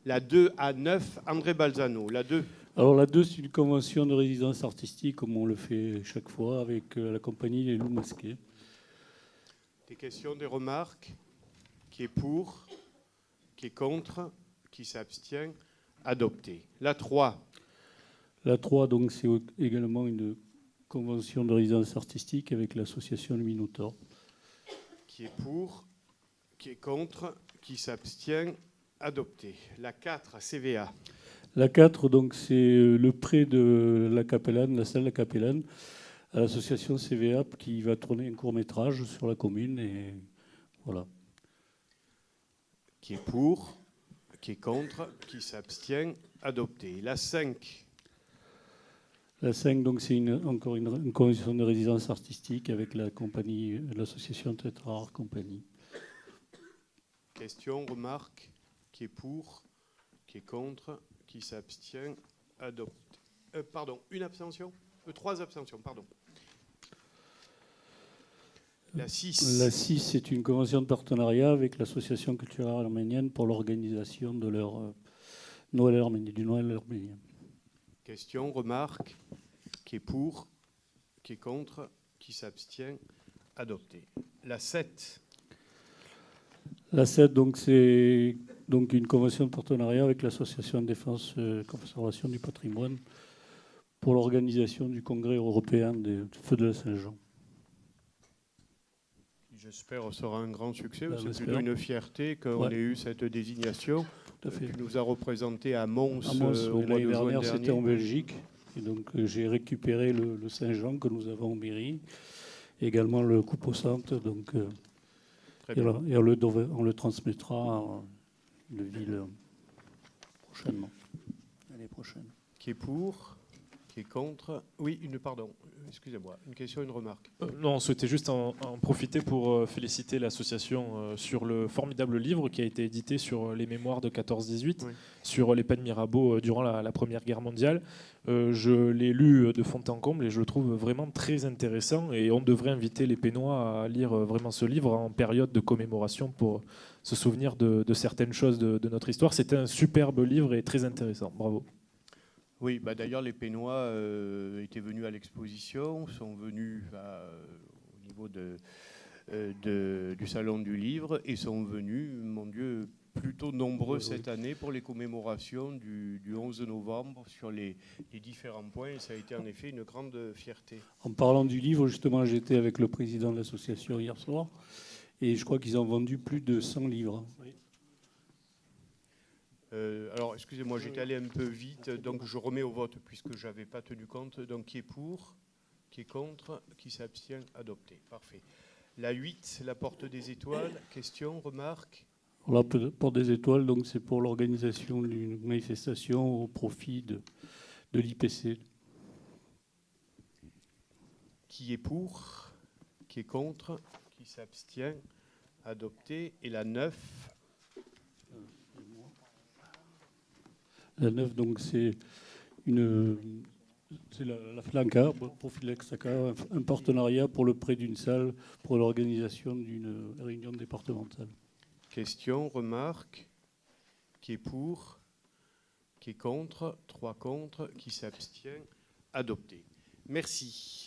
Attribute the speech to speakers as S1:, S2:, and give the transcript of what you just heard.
S1: La 2 à 9, André Balzano. La 2.
S2: Alors la 2, c'est une convention de résidence artistique, comme on le fait chaque fois, avec la compagnie Les Loups Masqués.
S1: Des questions, des remarques? Qui est pour? Qui est contre? Qui s'abstient? Adopté. La 3.
S2: La 3, donc, c'est également une convention de résidence artistique avec l'association Le Minotaure.
S1: Qui est pour? Qui est contre? Qui s'abstient? Adopté. La 4, CVA.
S2: La 4, donc, c'est le prêt de la Capellane, la salle La Capellane, à l'association CVA qui va tourner un court-métrage sur la commune. Et voilà.
S1: Qui est pour? Qui est contre? Qui s'abstient? Adopté. La 5.
S2: La 5, donc, c'est encore une convention de résidence artistique avec la compagnie, l'association Tétrare Compagnie.
S1: Question, remarque? Qui est pour? Qui est contre? Qui s'abstient? Adopté. Pardon, une abstention? 3 abstentions, pardon. La 6.
S2: La 6, c'est une convention de partenariat avec l'association culturelle arménienne pour l'organisation de leur Noël arménien, du Noël arménien.
S1: Question, remarque? Qui est pour? Qui est contre? Qui s'abstient? Adopté. La 7.
S2: La 7, donc, c'est donc une convention de partenariat avec l'association de défense et conservation du patrimoine pour l'organisation du congrès européen des Feux de la Saint-Jean.
S1: J'espère que ce sera un grand succès.
S2: Ben,
S1: C'est plutôt une fierté qu'on ait eu cette désignation.
S2: Tout à fait.
S1: Tu nous as représenté à Mons,
S2: À Mons,
S1: au mois
S2: l'année
S1: de juin
S2: dernière,
S1: dernier.
S2: c'était en Belgique. Et donc, j'ai récupéré le Saint-Jean que nous avons en mairie, et également le coupe au centre. Donc,
S1: Très bien.
S2: et on le transmettra à une ville prochainement, l'année prochaine.
S1: Qui est pour? Qui est contre? Oui, pardon, excusez-moi, une question, une remarque.
S3: Non, on souhaitait juste en profiter pour féliciter l'association sur le formidable livre qui a été édité sur les mémoires de 14-18,
S1: Oui.
S3: sur les peines Mirabeau durant la Première Guerre mondiale. Je l'ai lu de fond en comble et je le trouve vraiment très intéressant. Et on devrait inviter les Pénois à lire vraiment ce livre en période de commémoration pour se souvenir de certaines choses de notre histoire. C'était un superbe livre et très intéressant. Bravo.
S1: Oui, d'ailleurs, les Pénois étaient venus à l'exposition, sont venus au niveau du Salon du Livre et sont venus, mon Dieu, plutôt nombreux cette année pour les commémorations du 11 novembre sur les différents points. Et ça a été en effet une grande fierté.
S2: En parlant du livre, justement, j'étais avec le président de l'association hier soir et je crois qu'ils ont vendu plus de 100 livres. Oui.
S1: Alors, excusez-moi, j'étais allé un peu vite, donc je remets au vote puisque je n'avais pas tenu compte. Donc, qui est pour? Qui est contre? Qui s'abstient? Adopté. Parfait. La 8, la porte des étoiles. Question, remarque?
S2: La porte des étoiles, donc, c'est pour l'organisation d'une manifestation au profit de l'IPC.
S1: Qui est pour? Qui est contre? Qui s'abstient? Adopté. Et la 9.
S2: La 9, donc, c'est la Flanca, Profilex Saka, un partenariat pour le prêt d'une salle pour l'organisation d'une réunion départementale.
S1: Question, remarque? Qui est pour? Qui est contre? 3 contre. Qui s'abstient? Adopté. Merci.